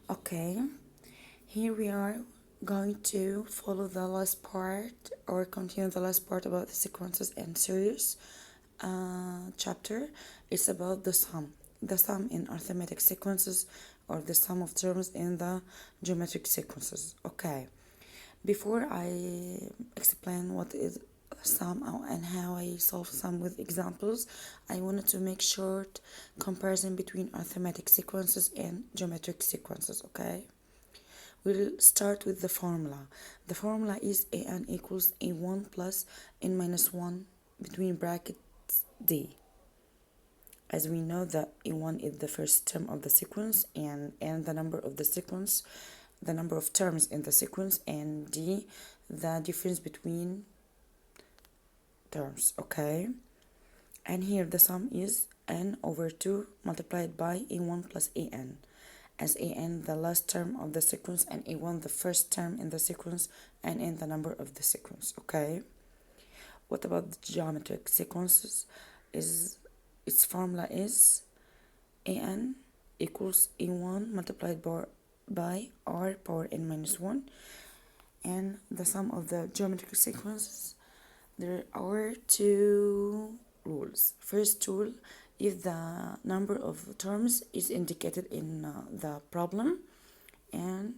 Okay, here we are going to follow the last part or continue the last part about the sequences and series chapter. It's about the sum in arithmetic sequences or the sum of terms in the geometric sequences. Okay, before I explain what is sum and how I solve sum with examples, I wanted to make short comparison between arithmetic sequences and geometric sequences. Okay, we'll start with the formula. The formula is an equals a1 plus n minus 1 between brackets d. As we know that a1 is the first term of the sequence and the number of the sequence, the number of terms in the sequence, and d the difference between terms. Okay, and here the sum is n over 2 multiplied by a1 plus an, as an the last term of the sequence and a1 the first term in the sequence and n the number of the sequence. Okay, what about the geometric sequences? Is its formula is an equals a1 multiplied by r power n minus 1, and the sum of the geometric sequences, there are two rules. First rule, if the number of terms is indicated in the problem, and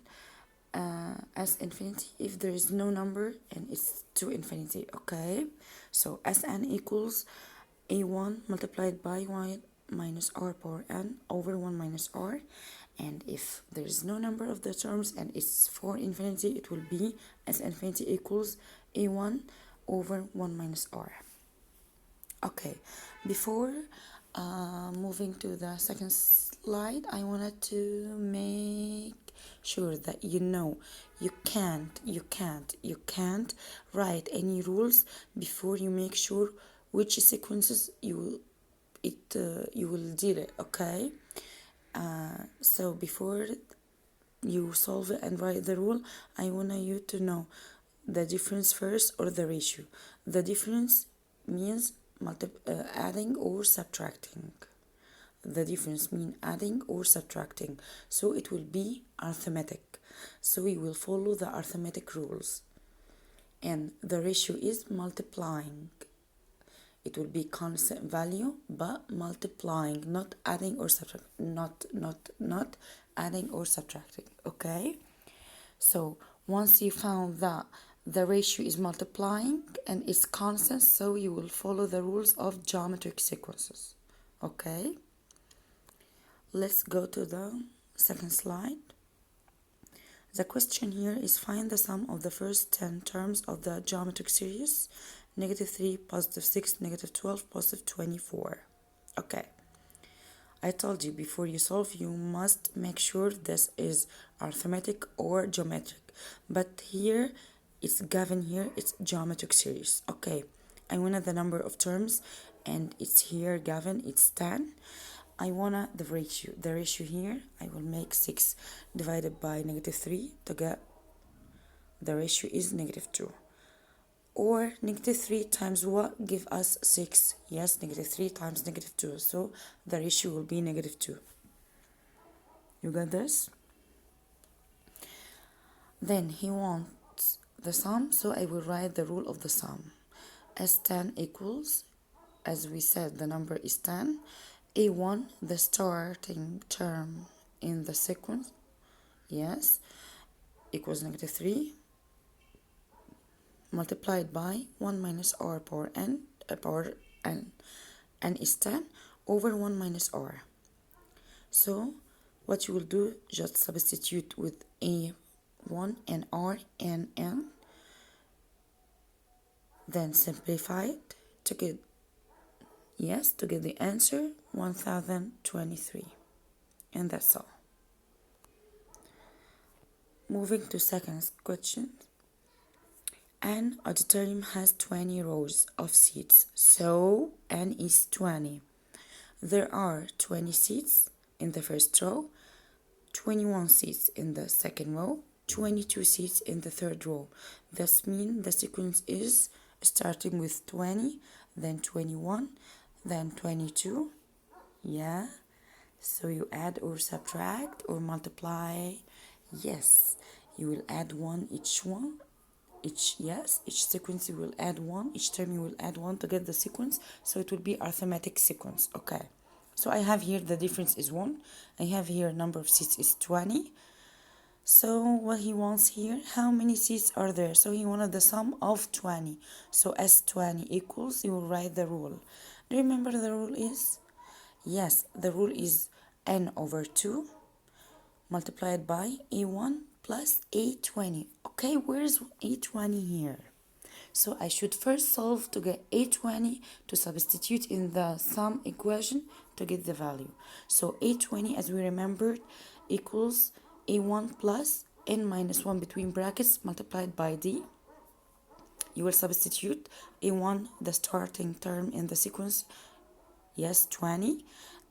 as infinity if there is no number and it's to infinity. Okay, so Sn equals a1 multiplied by y minus r power n over 1 minus r, and if there is no number of the terms and it's for infinity, it will be S infinity equals a1 over 1 minus r. Okay, before moving to the second slide, I wanted to make sure that you can't write any rules before you make sure which sequences you will deal it. Okay, so before you solve it and write the rule, I want you to know the difference first or the ratio. The difference means adding or subtracting. The difference means adding or subtracting, so it will be arithmetic, so we will follow the arithmetic rules. And the ratio is multiplying. It will be constant value but multiplying, not adding or subtracting, not adding or subtracting. Okay, so once you found that the ratio is multiplying and it's constant, so you will follow the rules of geometric sequences. Okay, let's go to the second slide. The question here is find the sum of the first 10 terms of the geometric series -3, +6, -12, +24. Okay, I told you before you solve, you must make sure this is arithmetic or geometric, but here it's given here, it's geometric series. Okay, I wanted the number of terms and it's here given, it's 10. I wanna the ratio here, I will make 6 divided by -3 to get the ratio is -2. Or -3 times what give us 6? Yes, -3 times -2, so the ratio will be -2. You got this? Then he wants the sum, so I will write the rule of the sum. As 10 equals, as we said, the number is 10. A1, the starting term in the sequence, yes, equals -3, multiplied by 1 minus r power n is 10 over 1 minus r. So what you will do, just substitute with a1 and r and n, then simplify it to get the answer 1023, and that's all. Moving to second question. An auditorium has 20 rows of seats, so n is 20. There are 20 seats in the first row, 21 seats in the second row, 22 seats in the third row. This means the sequence is starting with 20, then 21, then 22, yeah, So you add or subtract or multiply. Yes, you will add one each one. Each sequence you will add one, each term you will add one to get the sequence, so it will be arithmetic sequence. Okay, so I have here the difference is 1. I have here number of seats is 20. So what he wants here, how many seats are there? So he wanted the sum of 20. So as 20 equals, you will write the rule. Do you remember the rule is? Yes, the rule is n over 2 multiplied by a1 plus a20. Okay, where's a20 here? So I should first solve to get a20 to substitute in the sum equation to get the value. So a20, as we remembered, equals a1 plus n minus 1 between brackets multiplied by d. You will substitute a1, the starting term in the sequence, yes, 20,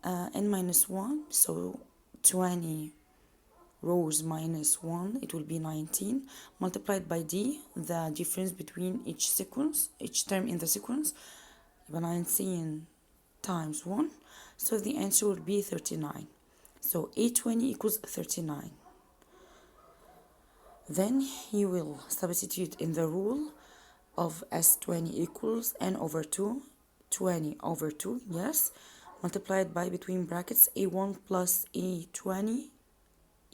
n minus 1, so 20 rows minus 1, it will be 19, multiplied by d, the difference between each sequence, each term in the sequence, 19 times 1, so the answer will be 39. So a20 equals 39. Then you will substitute in the rule of s20 equals n over 2, 20 over 2, yes, multiplied by between brackets a1 plus a20,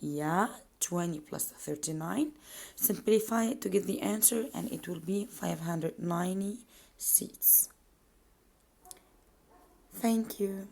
yeah, 20 plus 39. Simplify it to get the answer and it will be 590 seats. Thank you.